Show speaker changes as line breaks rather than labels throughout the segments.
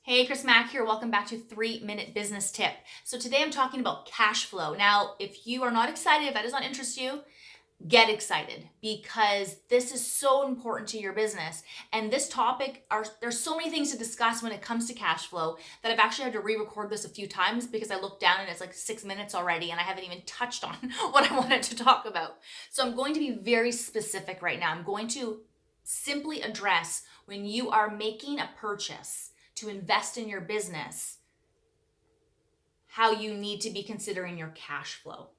Hey, Chris Mack here. Welcome back to 3-Minute Business Tip. So today I'm talking about cash flow. Now, if you are not excited, if that does not interest you, get excited because this is so important to your business. And this topic, there's so many things to discuss when it comes to cash flow that I've actually had to re-record this a few times because I looked down and it's like 6 minutes already and I haven't even touched on what I wanted to talk about. So I'm going to be very specific right now. I'm going to simply address when you are making a purchase to invest in your business, how you need to be considering your cash flow.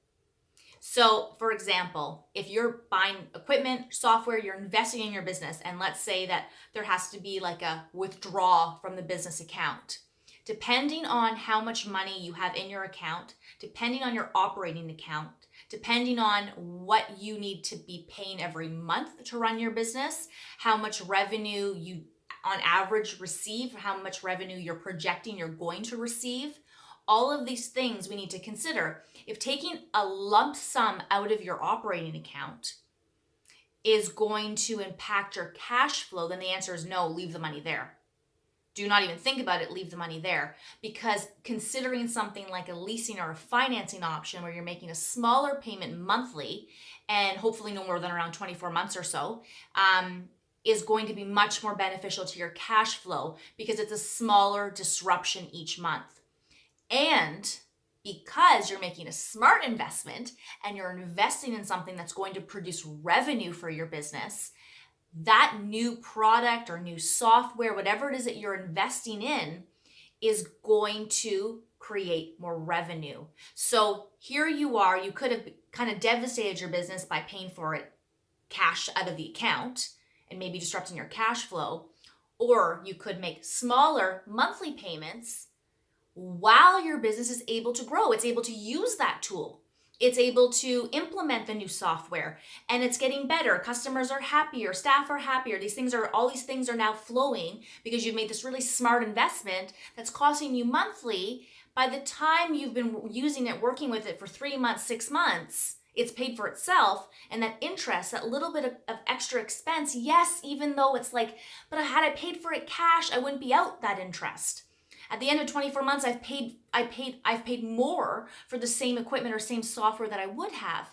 So, for example, if you're buying equipment, software, you're investing in your business, and let's say that there has to be like a withdrawal from the business account. Depending on how much money you have in your account, depending on your operating account, depending on what you need to be paying every month to run your business, how much revenue you on average receive, how much revenue you're projecting you're going to receive, all of these things we need to consider. If taking a lump sum out of your operating account is going to impact your cash flow, then the answer is no, leave the money there. Do not even think about it, leave the money there. Because considering something like a leasing or a financing option where you're making a smaller payment monthly and hopefully no more than around 24 months or so, is going to be much more beneficial to your cash flow because it's a smaller disruption each month. And because you're making a smart investment and you're investing in something that's going to produce revenue for your business, that new product or new software, whatever it is that you're investing in, is going to create more revenue. So here you are, you could have kind of devastated your business by paying for it cash out of the account and maybe disrupting your cash flow, or you could make smaller monthly payments while your business is able to grow. It's able to use that tool. It's able to implement the new software and it's getting better. Customers are happier, staff are happier. All these things are now flowing because you've made this really smart investment that's costing you monthly. By the time you've been using it, working with it for 3 months, 6 months, it's paid for itself. And that interest, that little bit of extra expense, yes, even though it's like, but had I paid for it cash, I wouldn't be out that interest. At the end of 24 months, I've paid more for the same equipment or same software that I would have.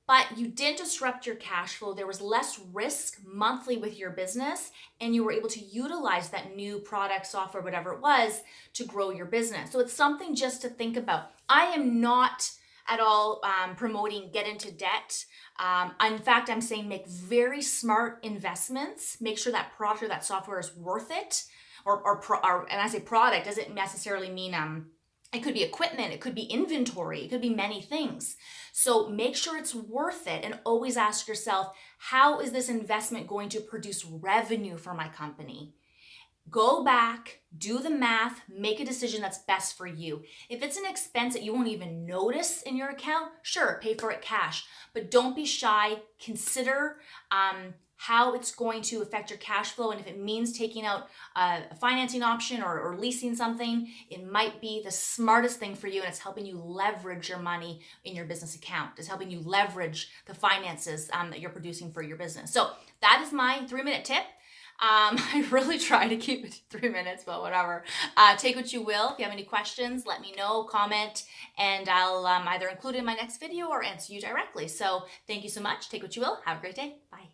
But you didn't disrupt your cash flow. There was less risk monthly with your business, and you were able to utilize that new product, software, whatever it was, to grow your business. So it's something just to think about. I am not at all promoting get into debt. In fact, I'm saying make very smart investments. Make sure that product or that software is worth it. And I say product doesn't necessarily mean it could be equipment, it could be inventory, it could be many things. So make sure it's worth it and always ask yourself, how is this investment going to produce revenue for my company? Go back, do the math, make a decision that's best for you. If it's an expense that you won't even notice in your account, sure, pay for it cash. But don't be shy. Consider how it's going to affect your cash flow. And if it means taking out a financing option or leasing something, it might be the smartest thing for you. And it's helping you leverage your money in your business account. It's helping you leverage the finances that you're producing for your business. So that is my 3-minute tip. I really try to keep it to 3 minutes, but whatever. Take what you will. If you have any questions, let me know, comment, and I'll either include it in my next video or answer you directly. So thank you so much. Take what you will. Have a great day. Bye.